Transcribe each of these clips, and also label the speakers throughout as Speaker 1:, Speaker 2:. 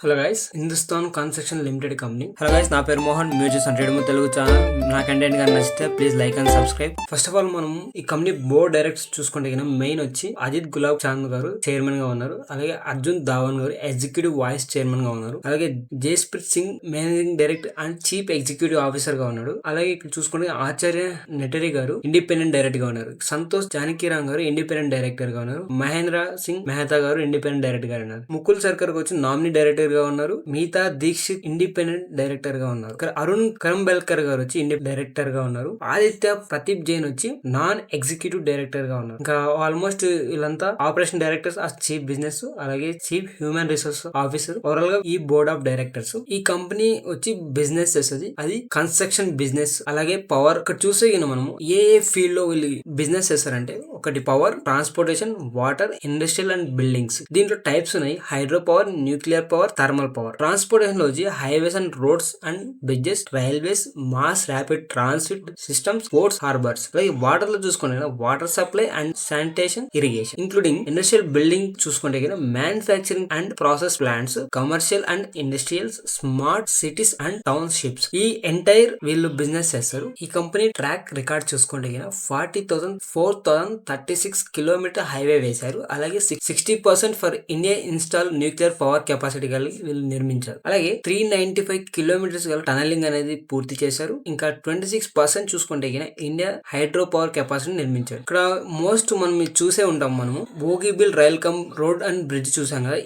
Speaker 1: Hello guys, Hindustan construction limited company. Hello guys, నా పేరు Mohan. Music and radio Telugu channel. నా content కానీ నచ్చితే please like and subscribe. First of all మనం ఈ కంపెనీ బోర్డ్ డైరెక్టర్స్ చూసుకుంటే మెయిన్ వచ్చి అజిత్ గులాబ్ చాంద్ గారు చైర్మన్ గా ఉన్నారు. అలాగే అర్జున్ ధావన్ గారు ఎగ్జిక్యూటివ్ వైస్ చైర్మన్ గా ఉన్నారు. అలాగే Jasprit Singh managing director and chief executive officer గా ఉన్నాడు. అలాగే ఇక్కడ చూసుకుంటే ఆచార్య నెటరీ గారు ఇండిపెండెంట్ డైరెక్టర్ గా ఉన్నారు. సంతోష్ జానకిరామ్ గారు ఇండిపెండెంట్ డైరెక్టర్ గా ఉన్నారు. మహేంద్ర సింగ్ మెహతా గారు ఇండిపెండెంట్ డైరెక్టర్ గా ఉన్నారు. ముకుల్ సర్కర్ వచ్చి నామినీ డైరెక్టర్ గా ఉన్నారు. మిగతా దీక్షిత్ ఇండిపెండెంట్ డైరెక్టర్ గా ఉన్నారు. అరుణ్ కరంబెల్కర్ గారు వచ్చి డైరెక్టర్ గా ఉన్నారు. ఆదిత్య ప్రదీప్ జైన్ వచ్చి నాన్ ఎగ్జిక్యూటివ్ డైరెక్టర్ గా ఉన్నారు. ఇంకా ఆల్మోస్ట్ వీళ్ళంతా ఆపరేషన్ డైరెక్టర్స్, చీఫ్ బిజినెస్, అలాగే chief human resource officer, overall గా ఈ బోర్డ్ ఆఫ్ డైరెక్టర్స్. ఈ కంపెనీ వచ్చి బిజినెస్ చేస్తుంది. అది కన్స్ట్రక్షన్ బిజినెస్, అలాగే పవర్. ఇక్కడ చూసే మనము ఏ ఫీల్డ్ లో వీళ్ళు బిజినెస్ చేస్తారంటే, ఒకటి power, transportation, water, industrial and buildings. దీంట్లో టైప్స్ ఉన్నాయి: hydro power, nuclear power, thermal power. Transportation లో వచ్చి highways and roads and bridges, railways, mass rapid transit systems, ports, harbours. అలాగే వాటర్ లో చూసుకుంటే water supply and sanitation, irrigation, including industrial building చూసుకుంటే manufacturing and process plants, commercial and industrials, smart cities and townships. ఈ entire వీళ్ళు business చేస్తారు. ఈ company track record చూసుకుంటే 4,36 kilometre highway వేశారు. అలాగే 60% for India install nuclear power capacity కలిగి వీళ్ళు నిర్మించారు. అలాగే 395 కిలోమీటర్స్ గల టనలింగ్ అనేది పూర్తి చేశారు. ఇంకా 26% చూసుకుంటే ఇండియా హైడ్రో పవర్ కెపాసిటీ నిర్మించారు. ఇక్కడ మోస్ట్ మనం చూసే ఉంటాం, మనము Bogibeel rail cum road and bridge చూసాం కదా.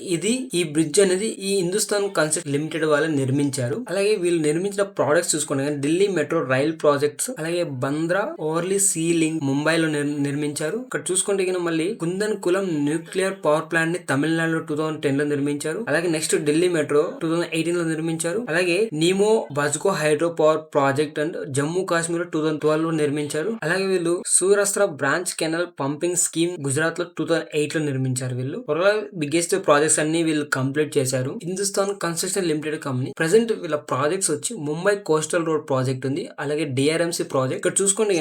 Speaker 1: ఈ బ్రిడ్జ్ అనేది ఈ హిందుస్థాన్ కన్స్ట్రక్షన్ లిమిటెడ్ వాళ్ళు నిర్మించారు. అలాగే వీళ్ళు నిర్మించిన ప్రోడక్ట్స్ చూసుకుంటే ఢిల్లీ మెట్రో రైల్ ప్రాజెక్ట్స్, అలాగే బంద్రా ఓవర్లీ సీ లింక్ ముంబైలో నిర్మించారు. ఇక్కడ చూసుకుంటే మళ్ళీ కుందన్ కులం న్యూక్లియర్ పవర్ ప్లాంట్ ని తమిళనాడులో 2010 లో నిర్మించారు. అలాగే నెక్స్ట్ ఢిల్లీ మెట్రో 2018 లో నిర్మించారు. అలాగే Nimoo Bazgo hydro power project and Jammu Kashmir 2012 లో నిర్మించారు. అలాగే వీళ్ళు Saurashtra branch canal pumping scheme Gujarat లో 2008 లో నిర్మించారు. వీళ్ళు బిగ్గెస్ట్ ప్రాజెక్ట్స్ అన్ని వీళ్ళు కంప్లీట్ చేశారు. Hindustan construction limited company present వీళ్ళ ప్రాజెక్ట్స్ వచ్చి ముంబై కోస్టల్ రోడ్ ప్రాజెక్ట్ ఉంది. అలాగే డిఆర్ఎంసీ ప్రాజెక్ట్. ఇక్కడ చూసుకుంటే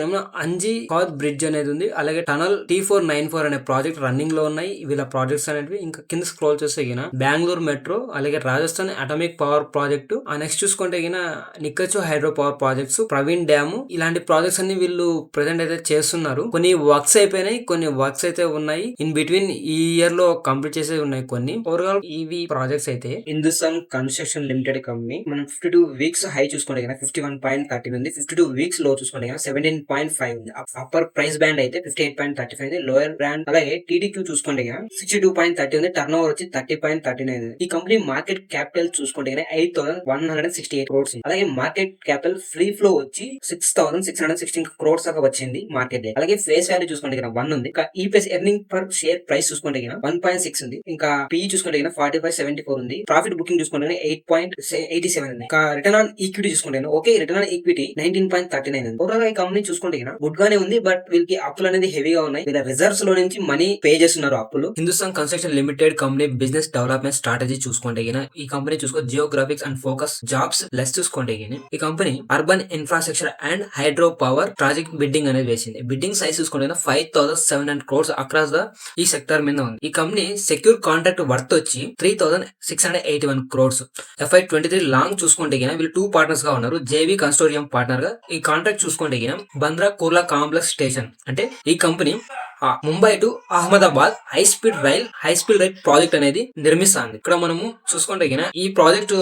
Speaker 1: అంజీ కాద్ బ్రిడ్జ్ అనేది ఉంది. అలాగే టనల్ T494 అనే ప్రాజెక్ట్ రన్నింగ్ లో ఉన్నాయి. వీళ్ళ ప్రాజెక్ట్స్ అనేవి. ఇంకా కింద స్క్రోల్ చేస్తే బెంగళూరు మెట్రో, అలాగే రాజస్థాన్ అటామిక్ పవర్ ప్రాజెక్టు, ఆ నెక్స్ట్ చూసుకుంటే Nikachhu hydro power projects, Praveen dam, ఇలాంటి ప్రాజెక్ట్స్ అన్ని వీళ్ళు ప్రెసెంట్ అయితే చేస్తున్నారు. కొన్ని వర్క్స్ అయిపోయినాయి, కొన్ని వర్క్స్ అయితే ఉన్నాయి. ఇన్ బిట్వీన్ ఈ ఇయర్ లో కంప్లీట్ చేసే ఉన్నాయి కొన్ని. ఓవరాల్ ఇవి ప్రాజెక్ట్స్ అయితే హిందుస్థాన్ కన్స్ట్రక్షన్ లిమిటెడ్ కంపెనీ. మనం 52 వీక్స్ హై చూసుకుంటే 51.30 ఉంది. 52 వీక్స్ లో చూసుకుంటే 17.5 ఉంది. అప్పర్ ప్రైస్ బ్యాండ్ అయితే 58.35 ఉంది. Lower band. అలాగే TDQ చూసుకుంటే 62.30 ఉంది. టర్న్ ఓవర్ వచ్చి 30.39 ఉంది. ఈ కంపెనీ మార్కెట్ క్యాపిటల్ చూసుకుంటే 8,168 crores. అలాగే మార్కెట్ క్యాపిటల్ ఫ్రీ ఫ్లో వచ్చి 6,616 crores దాకా వచ్చింది మార్కెట్. అలాగే ఫేస్ వాల్యూ చూసుకుంటే 1 ఉంది. ఇంకా EPS earning per share price చూసుకుంటే 1.6 ఉంది. ఇంకా PE చూసుకుంటే 45.74 ఉంది. ప్రాఫిట్ బుకింగ్ చూసుకుంటే 8.87 ఉంది. ఇంకా రిటర్న్ ఆన్ ఈక్విటీ చూసుకుంటే రిటర్న్ ఆన్ ఈక్విటీ 19.39 ఉంది. ఓవరాల్ ఈ కంపెనీ చూసుకుంటే గుడ్ గానే ఉంది. బట్ వీళ్ళకి అప్పులు అనేది హెవీగా ఉన్నాయి. వీళ్ళ రిజర్వ్స్ లో నుంచి మనీ పే చేస్తున్నారు అప్పులు. Hindustan construction limited company business development strategy చూసుకుంటే ఈ company geographics and focus jobs less చూసుకుంటే ఈ company urban infrastructure and hydro power project bidding అనేది వేసింది. బిడ్డింగ్ సైజ్ చూసుకుంటే 5,700 crores అక్రాస్ ద ఈ సెక్టర్ మీద ఉంది. ఈ కంపెనీ సెక్యూర్ కాంట్రాక్ట్ వర్త్ వచ్చి 3,681 crores. FY23 లాంగ్ చూసుకుంటే వీళ్ళు 2 పార్ట్నర్స్ గా ఉన్నారు. జేవీ కన్సోర్టియం పార్ట్నర్ గా. ఈ కాంట్రాక్ట్ చూసుకుంటే బంద్రా కుర్లా కాంప్లెక్స్ స్టేషన్ అంటే ఈ company Mumbai to Ahmedabad high speed rail project అనేది నిర్మిస్తుంది. ఇక్కడ మనము చూసుకుంటే ఈ ప్రాజెక్ట్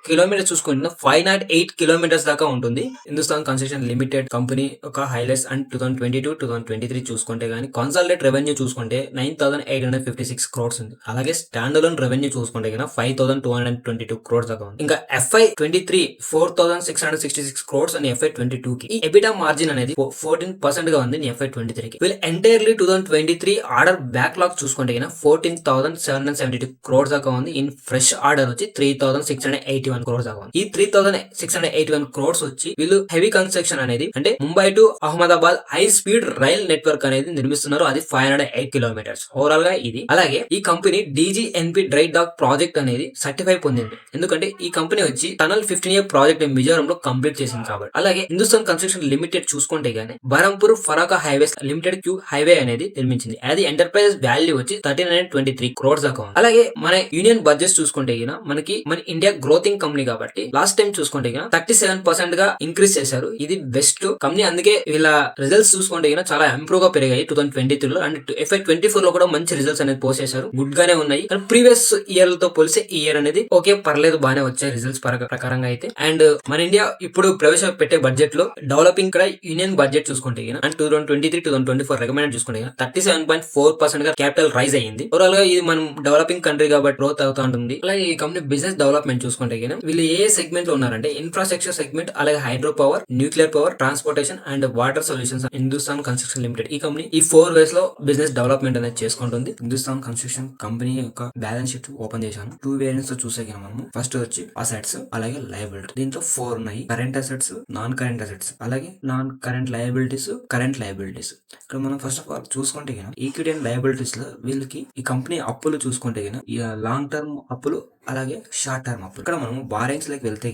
Speaker 1: కిలోమీటర్ చూసుకుంటే 508 kilometers దాకా ఉంటుంది. హిందుస్థాన్ కన్స్ట్రక్షన్ లిమిటెడ్ కంపెనీ ఒక హైలైట్స్ అండ్ 2022-2023 చూసుకుంటే గానీ కన్సాలిడేట్ రెవెన్యూ చూసుకుంటే 9,856 crores ఉంది. అలాగే స్టాండ్ అలోన్ రెవెన్యూ చూసుకుంటే 5,222 crores దాకా ఉంది. ఇంకా FY23 4,666 crores అని FY22 కి. ఈ ఎబిటా మార్జిన్ అనేది 14% గా ఉంది FY23 కి. వీళ్ళు ఎంటైర్లీ 2023 ఆర్డర్ బ్యాక్లాగ్ చూసుకుంటే 14,772 crores దాకా ఉంది. ఇన్ ఫ్రెష్ ఆర్డర్ వచ్చి 3,681 crores దాకా ఉంది. ఈ 3,681 crores వచ్చి వీళ్ళు హెవీ కన్స్ట్రక్షన్ అనేది అంటే Mumbai to Ahmedabad high speed rail network అనేది నిర్మిస్తున్నారు. అది 508 kilometers ఓవరాల్ గా ఇది. అలాగే ఈ company DGNP dry dock project అనేది సర్టిఫై పొందింది. ఎందుకంటే ఈ కంపెనీ వచ్చి టనల్ 15-year ప్రాజెక్ట్ మిజోరం లో కంప్లీట్ చేసింది కాబట్టి. అలాగే హిందుస్థాన్ కన్స్ట్రక్షన్ లిమిటెడ్ చూసుకుంటే గానీ బరంపూర్ ఫరాకా హైవేస్ లిమిటెడ్ క్యూ హైవే అనేది అనేది నిర్మించింది. అది ఎంటర్ప్రైజ్ వాల్యూ వచ్చి 1323 crores దాకా ఉంది. అలాగే మన యూనియన్ బడ్జెట్ చూసుకుంటే మనకి మన ఇండియా గ్రోతింగ్ కంపెనీ కాబట్టి లాస్ట్ టైం చూసుకుంటే 37% గా ఇంక్రీజ్ చేశారు. ఇది బెస్ట్ కంపెనీ. అందుకే వీళ్ళ రిజల్ట్స్ చూసుకుంటే చాలా ఇంప్రూవ్ గా పెరిగాయి 2023 లో. అండ్ FY24 లో కూడా మంచి రిజల్ట్స్ అనేది పోస్ట్ చేశారు. గుడ్ గానే ఉన్నాయి. ప్రీవియస్ ఇయర్ తో పోలిస్తే ఈ ఇయర్ అనేది ఓకే పర్లేదు, బాగానే వచ్చాయి రిజల్ట్స్ ప్రకారంగా అయితే. అండ్ మన ఇండియా ఇప్పుడు ప్రవేశపెట్టే బడ్జెట్ లో డెవలపింగ్ కూడా యూనియన్ బడ్జెట్ చూసుకుంటే అండ్ 2023-2024 రికమెండ్ చూసుకుంటే 37.4% గా క్యాపిటల్ రైజ్ అయ్యింది. ఓవరాల్ గా ఇది మనం డెవలపింగ్ కంట్రీ కాబట్టి గ్రోత్ అవుతా ఉంటుంది. అలాగే ఈ కంపెనీ బిజినెస్ డెవలప్మెంట్ చూసుకుంటే వీళ్ళు ఏ సెగ్మెంట్ లో ఉన్నారంటే ఇన్ఫ్రాస్ట్రక్చర్ సెగ్మెంట్, అలాగే hydro power, nuclear power, transportation and water solutions. Hindustan construction limited ఈ కంపెనీ ఈ 4 వేస్ లో బిజినెస్ డెవలప్మెంట్ అనేది చేసుకుంటుంది. హిందుస్థాన్ కన్స్ట్రక్షన్ కంపెనీ యొక్క బ్యాలెన్స్ షీట్ ఓపెన్ చేశాను. 2 వేరియంట్స్ తో చూసే మనము ఫస్ట్ వచ్చి అసెట్స్, అలాగే లయబిలిటీ. దీంట్లో 4 ఉన్నాయి. Current assets, non current assets, అలాగే non current liabilities, current liabilities. ఇక్కడ మనం ఫస్ట్ ఆఫ్ ఆల్ చూసుకుంటే ఈక్విటీ అండ్ లయబిలిటీస్ లో వీళ్ళకి ఈ కంపెనీ అప్పులు చూసుకుంటే ఈ లాంగ్ టర్మ్ అప్పులు, అలాగే షార్ట్ టర్మ్ అప్పులు. ఇక్కడ మనం బారెన్స్ లోకి వెళ్తే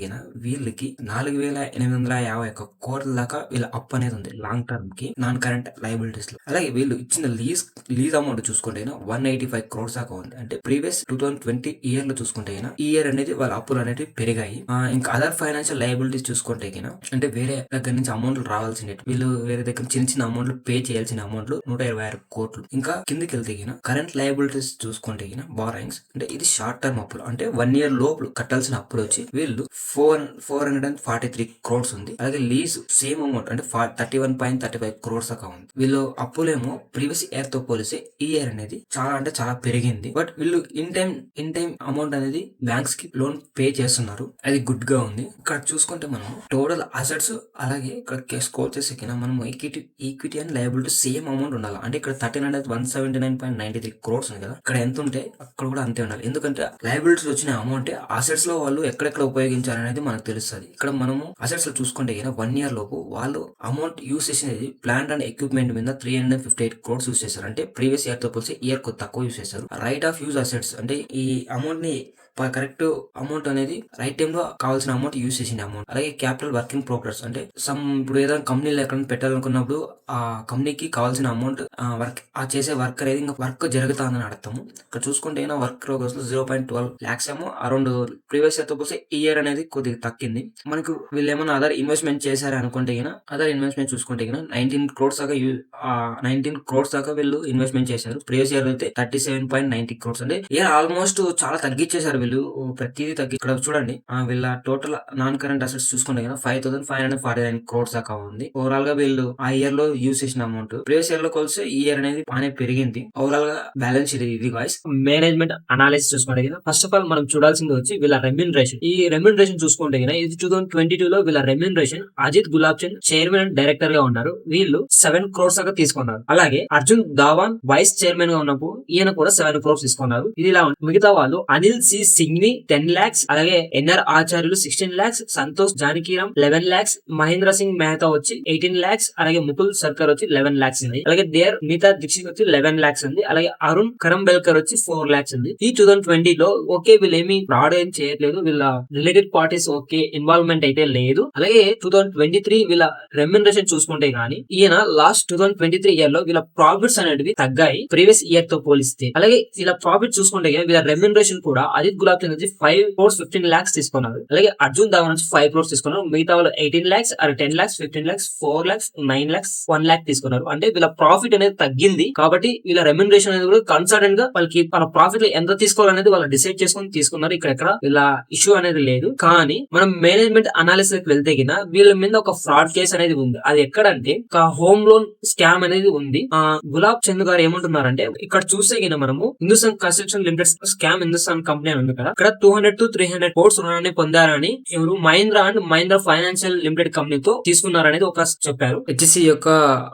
Speaker 1: వీళ్ళకి 4851 కోట్ల దాకా వీళ్ళ అప్పు అనేది ఉంది లాంగ్ టర్మ్ కి, నాన్ కరెంట్ లయబిలిటీస్ లో. అలాగే వీళ్ళు ఇచ్చిన లీజ్ అమౌంట్ చూసుకుంటే 185 crores దాకా ఉంది. అంటే ప్రీవియస్ 2020 ఇయర్ లో చూసుకుంటే ఈ ఇయర్ అనేది వాళ్ళ అప్పులు అనేవి పెరిగాయి. ఇంకా అదర్ ఫైనాన్షియల్ లయబిలిటీస్ చూసుకుంటే అంటే వేరే దగ్గర నుంచి అమౌంట్లు రావాల్సింది, వీళ్ళు వేరే దగ్గర చిన్న అమౌంట్లు పే చేయాల్సిన అమౌంట్లు 126 కోట్లు. ఇంకా కిందకి వెళ్తే కరెంట్ లయబిలిటీస్ చూసుకుంటే బారోయింగ్స్ అంటే ఇది షార్ట్ టర్మ్ అప్పులు, అంటే 1 year లోపు కట్టాల్సిన అప్పులు వచ్చి వీళ్ళు 443 crores ఉంది. అలాగే లీజ్ సేమ్ అమౌంట్ అంటే 31.35 crores దాకా ఉంది. వీళ్ళు అప్పులేమో ప్రీవియస్ ఇయర్ తో పోలిస్తే ఈ ఇయర్ అనేది చాలా పెరిగింది. బట్ వీళ్ళు ఇన్ టైం అమౌంట్ అనేది బ్యాంక్స్ కి లోన్ పే చేస్తున్నారు. అది గుడ్ గా ఉంది. ఇక్కడ చూసుకుంటే మనం టోటల్ అసెట్స్, అలాగే ఇక్కడ స్కోర్ చేసే మనం equity and liability same amount ఉండాలి. అంటే ఇక్కడ 179.93 crores ఉంది కదా, ఇక్కడ ఎంత ఉంటే అక్కడ కూడా అంతే ఉండాలి. ఎందుకంటే లయబిలిటీస్ వచ్చిన అమౌంట్ అసెట్స్ లో వాళ్ళు ఎక్కడెక్కడ ఉపయోగించారనేది మనకు తెలుస్తుంది. ఇక్కడ మనము అసెట్స్ లో చూసుకుంటే 1 year లోపు వాళ్ళు అమౌంట్ యూస్ చేసినది ప్లాంట్ అండ్ ఎక్విప్మెంట్ మీద 358 crores యూస్ చేశారు. అంటే ప్రీవియస్ ఇయర్ తో పోలిస్తే ఇయర్ తక్కువ యూస్ చేశారు. రైట్ ఆఫ్ యూజ్ అసెట్స్ అంటే ఈ అమౌంట్ ని కరెక్ట్ అమౌంట్ అనేది రైట్ టైం లో కావాల్సిన అమౌంట్ యూస్ చేసిన అమౌంట్. అలాగే క్యాపిటల్ వర్కింగ్ ప్రోగ్రెస్ అంటే ఇప్పుడు ఏదైనా కంపెనీలో ఎక్కడ పెట్టాలనుకున్నప్పుడు ఆ కంపెనీకి కావాల్సిన అమౌంట్ ఆ చేసే వర్క్ అనేది ఇంకా వర్క్ జరుగుతుందని అర్థము. ఇక్కడ చూసుకుంటే వర్క్ ప్రోగ్రెస్ లో 0.12 lakhs ఏమో అరౌండ్ ప్రీవియస్ ఇయర్ తో పోతే ఈ ఇయర్ అనేది కొద్దిగా తగ్గింది. మనకు వీళ్ళు ఏమైనా అదర్ ఇన్వెస్ట్మెంట్ చేశారు అనుకుంటే అదర్ ఇన్వెస్ట్మెంట్ చూసుకుంటే 19 crores దాకా 19 crores దాకా వీళ్ళు ఇన్వెస్ట్మెంట్ చేశారు. ప్రీవియస్ ఇయర్ అయితే 37.90 crores. అంటే ఇయర్ ఆల్మోస్ట్ చాలా తగ్గించేశారు వీళ్ళు, ప్రతిదీ తగ్గి. ఇక్కడ చూడండి వీళ్ళ టోటల్ నాన్ కరెంట్ అసెట్స్ చూసుకుంటే 5549 crores దాకా ఉంది. ఓవరాల్ గా వీళ్ళు ఆ ఇయర్ లో యూజ్ చేసిన అమౌంట్ ప్రీవియస్ ఇయర్ లో కలిసి ఈ ఇయర్ అనేది బాగానే పెరిగింది. ఓవరాల్ గా బ్యాలెన్స్ షీట్ ఇది గాయ్స్. మేనేజ్మెంట్ అనాలిసిస్ చూసుకుంటే ఫస్ట్ ఆఫ్ ఆల్ మనం చూడాల్సింది వచ్చి వీళ్ళ రెమ్యూనరేషన్. ఈ రెమ్యూనరేషన్ చూసుకుంటే ఇది 2022 లో వీళ్ళ remuneration Ajit Gulab Chand chairman and director గా ఉన్నారు. వీళ్ళు 7 crores దాకా తీసుకున్నారు. అలాగే అర్జున్ ధావాన్ వైస్ చైర్మన్ గా ఉన్నప్పుడు ఈయన కూడా 7 crores తీసుకున్నారు. ఇది ఇలా మిగతా వాళ్ళు అనిల్ సి సింఘ్వి 10 lakhs, అలాగే ఎన్ఆర్ ఆచార్యులు 16 lakhs, సంతోష్ జానకీరామ్ 11 lakhs, మహేంద్ర సింగ్ మెహతా వచ్చి 18 lakhs, అలాగే ముకుల్ సర్కార్ వచ్చి 11 lakhs ఉంది. అలాగే దేర్ మిగతా దీక్షిత్ వచ్చి 11 lakhs ఉంది. అలాగే అరుణ్ కరంబెల్కర్ వచ్చి 4 lakhs ఉంది. ఈ 2020 లో ఓకే వీళ్ళు ఏమి ఫ్రాడ్ ఏం చేయట్లేదు, వీళ్ళ రిలేటెడ్ పార్టీస్ ఓకే ఇన్వాల్వ్మెంట్ అయితే లేదు. అలాగే 2023 వీళ్ళ రెమ్యూనరేషన్ చూసుకుంటే గానీ ఈయన లాస్ట్ 2023 ఇయర్ లో వీళ్ళ ప్రాఫిట్స్ అనేవి తగ్గాయి ప్రీవియస్ ఇయర్ తో పోలిస్తే. అలాగే వీళ్ళ ప్రాఫిట్ చూసుకుంటే వీళ్ళ రెమ్యూనరేషన్ కూడా అజిత్ గులాబ్ చంద్ నుంచి 5 crores 15 lakhs తీసుకున్నారు. అలాగే అర్జున్ ధావన్ నుంచి 5 crores తీసుకున్నారు. మిగతా వాళ్ళు 18 lakhs, 10 lakhs, 15 lakhs, 4 lakhs, 9 lakhs, 1 lakh తీసుకున్నారు. అంటే వీళ్ళ ప్రాఫిట్ అనేది తగ్గింది కాబట్టి వీళ్ళ రెమ్యూనరేషన్ అనేది కూడా కన్సల్టెంట్ గా వాళ్ళకి మన ప్రాఫిట్ ఎంత తీసుకోవాలనేది వాళ్ళు డిసైడ్ చేసుకుని తీసుకున్నారు. ఇక్కడ వీళ్ళ ఇష్యూ అనేది లేదు. కానీ మనం మేనేజ్మెంట్ అనాలిసిస్ వెళ్తే వీళ్ళ మీద ఒక ఫ్రాడ్ కేసు అనేది ఉంది. అది ఎక్కడంటే ఒక హోమ్ లోన్ స్కామ్ అనేది ఉంది. గులాబ్ చంద్ గారు ఏమంటున్నారంటే ఇక్కడ చూస్తే మనము Hindustan construction limited scam Hindustan company అని ఉంది కదా, ఇక్కడ 200 to 300 crores రుణాన్ని పొందారని ఎవరు Mahindra and Mahindra financial limited కంపెనీతో తీసుకున్నారనేది ఒక చెప్పారు. హెచ్సి యొక్క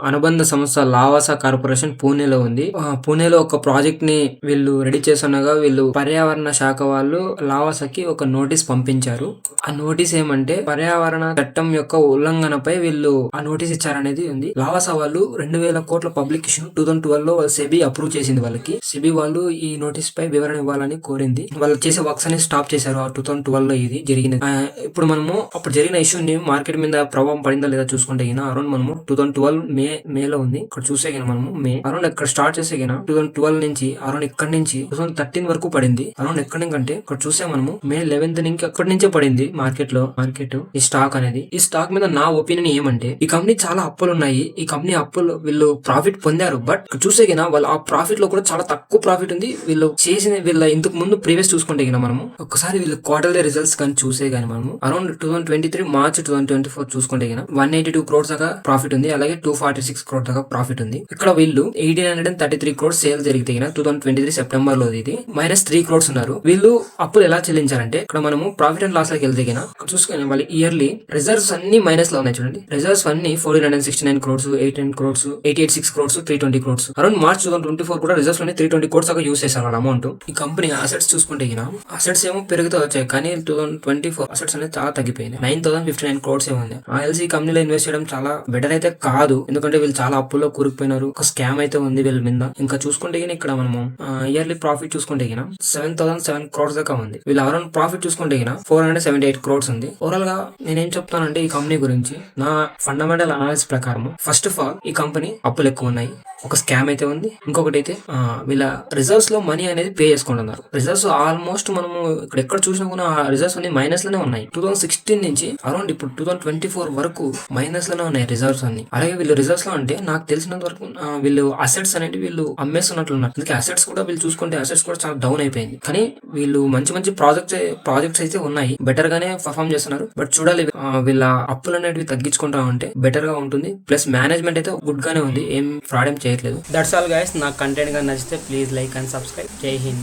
Speaker 1: అనుబంధ సంస్థ లావాసా కార్పొరేషన్ పూణేలో ఉంది. పూణేలో ఒక ప్రాజెక్ట్ ని వీళ్ళు రెడీ చేస్తుండగా వీళ్ళు పర్యావరణ శాఖ వాళ్ళు లావాసాకి ఒక నోటీస్ పంపించారు. ఆ నోటీస్ ఏమంటే పర్యావరణ చట్టం యొక్క ఉల్లంఘనపై వీళ్ళు ఆ నోటీస్ ఇచ్చారనేది ఉంది. లావాసా వాళ్ళు 2000 కోట్ల పబ్లికేషన్ 2012 లో సెబీ అప్రూవ్ చేసింది. వాళ్ళకి సెబీ వాళ్ళు ఈ నోటీస్ పై వివరణ ఇవ్వాలని కోరింది. వాళ్ళు చేసే వర్క్స్ అని స్టాప్ చేశారు. 2012 లో ఇది జరిగినది. ఇప్పుడు మనము అప్పుడు జరిగిన ఇష్యూని మార్కెట్ మీద ప్రభావం పడిందా లేదా చూసుకుంటే అరౌండ్ మనము 2012 మేలో ఉంది. ఇక్కడ చూసే మనము అరౌండ్ ఇక్కడ స్టార్ట్ చేసే 2012 నుంచి అరౌండ్ ఇక్కడ నుంచి 2013 వరకు పడింది. అరౌండ్ ఎక్కడి నుంచి అంటే ఇక్కడ చూసే మనము మే 11th నుంచి అక్కడి నుంచే పడింది మార్కెట్ ఈ స్టాక్ అనేది. ఈ స్టాక్ మీద నా ఒపీనియన్ ఏమంటే ఈ కంపెనీ చాలా అప్పులు ఉన్నాయి. ఈ కంపెనీ అప్పులు వీళ్ళు ప్రాఫిట్ పొందారు. బట్ చూసే వాళ్ళు ఆ ప్రాఫిట్ లో కూడా చాలా తక్కువ ప్రాఫిట్ ఉంది. వీళ్ళు చేసిన ఇంతకు ముందు ప్రీవియస్ చూసుకుంటే మనము ఒక్కసారి వీళ్ళు క్వార్టర్లీ రిజల్ట్స్ కానీ చూసే మనము అరౌండ్ 2023 మార్చ్ 2024 చూసుకుంటే 182 crores దాకా ప్రాఫిట్ ఉంది. అలాగే 246 crores దాకా ప్రాఫిట్ ఉంది. ఇక్కడ వీళ్ళు 1833 crores సేల్ జరిగితే 2023 సెప్టెంబర్ లో ఇది -3 crores ఉన్నారు. వీళ్ళు అప్పులు ఎలా చెల్లించారంటే ఇక్కడ మనము ప్రాఫిట్ అండ్ లాస్ లోకి వెళ్తే చూసుకుని వాళ్ళ ఇయర్లీ రిజర్వ్స్ అన్ని మైనస్ లో ఉన్నాయి. చూడండి రిజర్వ్స్ అన్ని 469 crores, 89 crores, 886 crores, 320 crores. Around March 2024 కూడా రిజర్వ్స్ లోనే 320 crores దాకా యూస్ చేశారు వాళ్ళ అమౌంట్. ఈ కంపెనీ అసెట్స్ చూసుకుంటే అసెట్స్ ఏమో పెరుగుతూ వచ్చాయి. కానీ 2024 అసెట్స్ అనేది చాలా తగ్గిపోయింది. 9059 crores ఏమో ఉంది. ఆల్సీ కంపెనీలో ఇన్వెస్ట్ చేయడం చాలా బెటర్ అయితే కాదు. ఎందుకంటే వీళ్ళు చాలా అప్పుల్లో కూరుకుపోయినారు. ఒక స్కామ్ అయితే ఉంది వీళ్ళ మీద. ఇంకా చూసుకుంటే ఇక్కడ మనము ఇయర్లీ ప్రాఫిట్ చూసుకుంటే 7007 crores దాకా ఉంది. వీళ్ళు అరౌండ్ ప్రాఫిట్ చూసుకుంటే 478 crores ఉంది. ఓవరాల్ గా నేనేం చెప్తానంటే ఈ కంపెనీ గురించి నా ఫండమెంటల్ అనాలిసిస్ ప్రకారం ఫస్ట్ ఆఫ్ ఆల్ ఈ కంపెనీ అప్పులు ఎక్కువ ఉన్నాయి. ఒక స్కామ్ అయితే ఉంది. ఇంకొకటి అయితే వీళ్ళ రిజర్వ్స్ లో మనీ అనేది పే చేసుకుంటున్నారు. రిజర్వ్స్ ఆల్మోస్ట్ మనము ఇక్కడ ఎక్కడ చూసినా కూడా రిజర్వ్స్ అన్ని మైనస్ లోనే ఉన్నాయి. 2016 నుంచి అరౌండ్ ఇప్పుడు 2024 వరకు మైనస్ లోనే ఉన్నాయి రిజర్వ్స్ అన్ని. అలాగే వీళ్ళు రిజర్వ్స్ లో అంటే నాకు తెలిసినంత వరకు వీళ్ళు అసెట్స్ అనేది వీళ్ళు అమ్మేస్తున్నట్లున్నారు. అందుకే అసెట్స్ కూడా వీళ్ళు చూసుకుంటే అసెట్స్ కూడా చాలా డౌన్ అయిపోయింది. కానీ వీళ్ళు మంచి మంచి ప్రాజెక్ట్స్ అయితే ఉన్నాయి. బెటర్ గానే పర్ఫామ్ చేస్తున్నారు. బట్ చూడాలి వీళ్ళ అప్పులు అనేవి తగ్గించుకుంటా ఉంటే బెటర్ గా ఉంటుంది. ప్లస్ మేనేజ్మెంట్ అయితే గుడ్ గానే ఉంది. ఏం ఫ్రాడ్ ఏం చేయట్లేదు. That's all guys. నాకు కంటెంట్ గా నచ్చితే ప్లీజ్ లైక్ అండ్ సబ్స్క్రైబ్. జై హింద్.